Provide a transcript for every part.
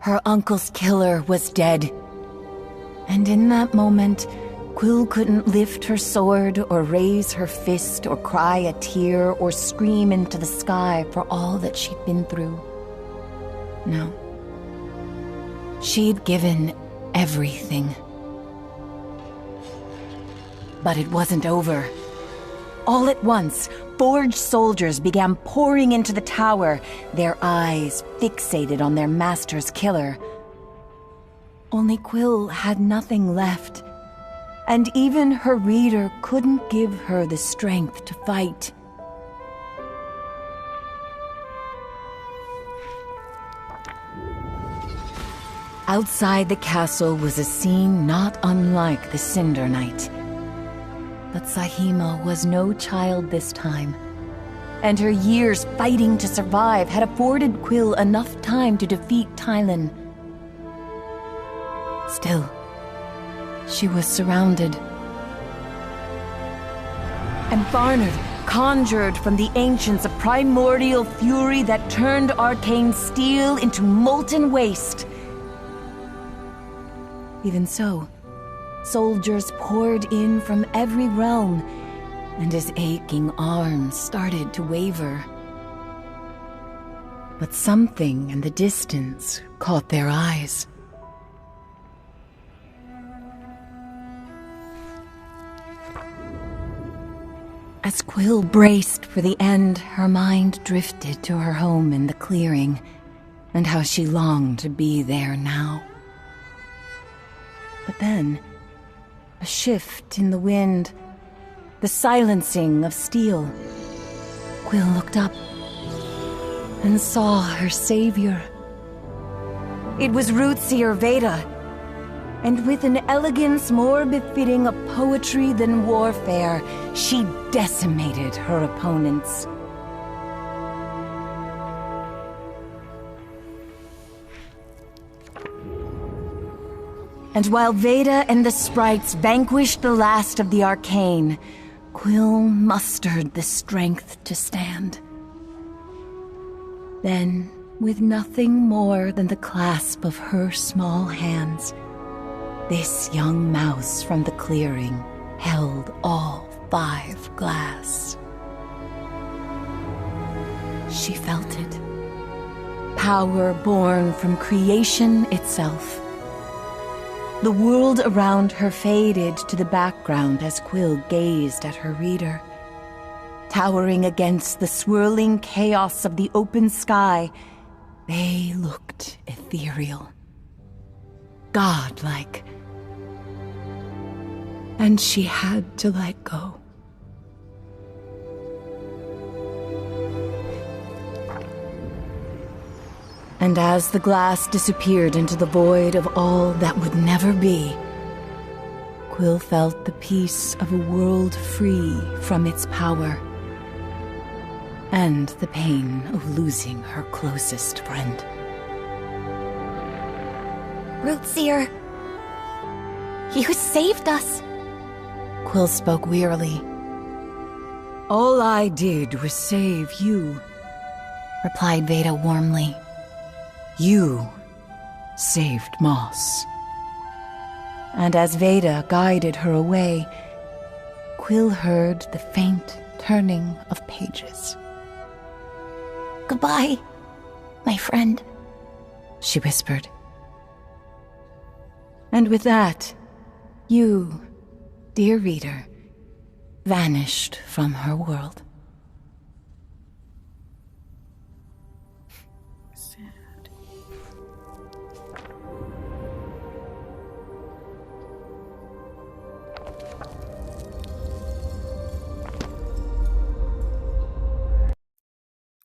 Her uncle's killer was dead. And in that moment, Quill couldn't lift her sword or raise her fist or cry a tear or scream into the sky for all that she'd been through. No. She'd given everything. But it wasn't over. All at once, Forge soldiers began pouring into the tower, their eyes fixated on their master's killer. Only Quill had nothing left, and even her reader couldn't give her the strength to fight. Outside the castle was a scene not unlike the Cinder Night. But Sahima was no child this time, and her years fighting to survive had afforded Quill enough time to defeat Tylan. Still, she was surrounded. And Barnard conjured from the ancients a primordial fury that turned arcane steel into molten waste. Even so, soldiers poured in from every realm, and his aching arms started to waver. But something in the distance caught their eyes. As Quill braced for the end, her mind drifted to her home in the clearing, and how she longed to be there now. But then, a shift in the wind, the silencing of steel. Quill looked up and saw her savior. It was Rootseer Veda, and with an elegance more befitting of poetry than warfare, she decimated her opponents. And while Veda and the sprites vanquished the last of the arcane, Quill mustered the strength to stand. Then, with nothing more than the clasp of her small hands, this young mouse from the clearing held all 5 glass. She felt it. Power born from creation itself. The world around her faded to the background as Quill gazed at her reader. Towering against the swirling chaos of the open sky, they looked ethereal, godlike. And she had to let go. And as the glass disappeared into the void of all that would never be, Quill felt the peace of a world free from its power, and the pain of losing her closest friend. Rootseer, you saved us. Quill spoke wearily. All I did was save you, replied Veda warmly. You saved Moss. And as Veda guided her away, Quill heard the faint turning of pages. Goodbye, my friend, she whispered. And with that, you, dear reader, vanished from her world.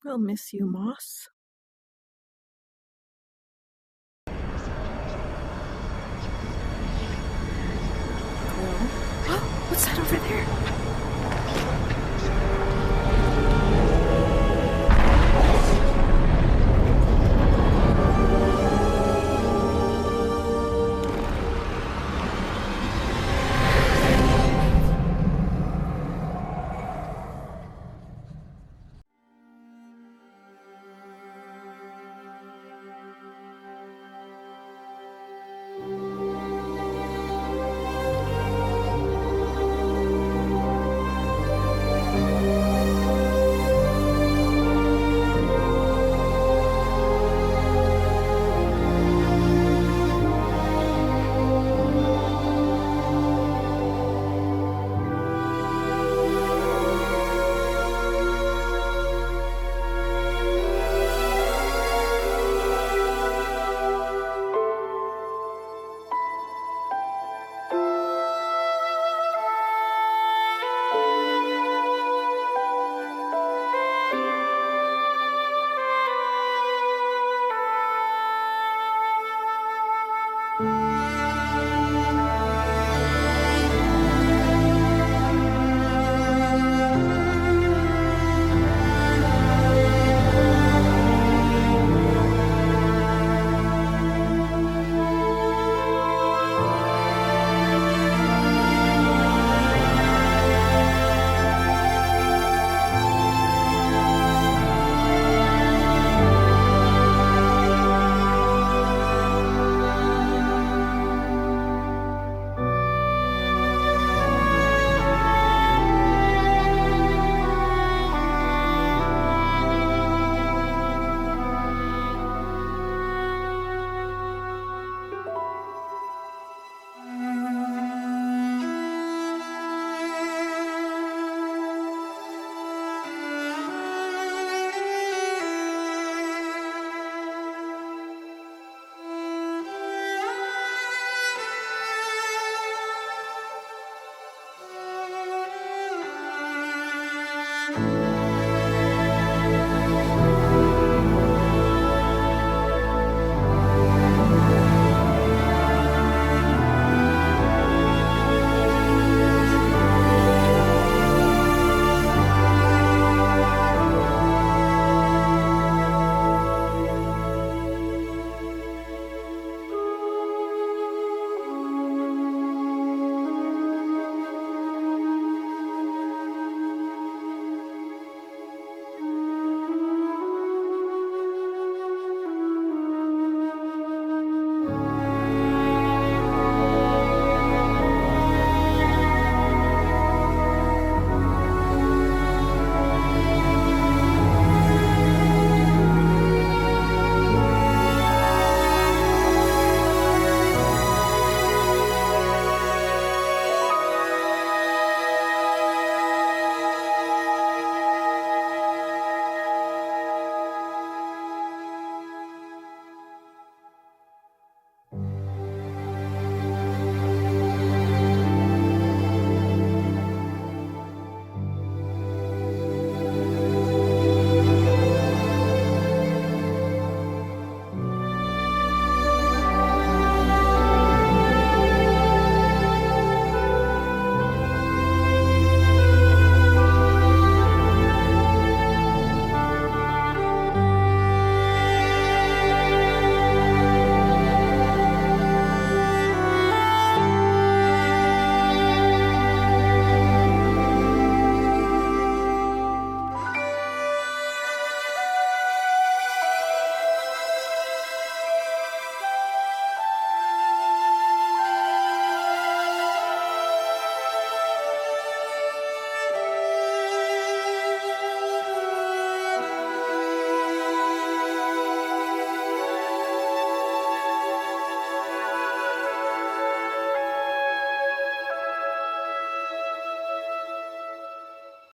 We'll miss you, Moss. Quill? What's that over there?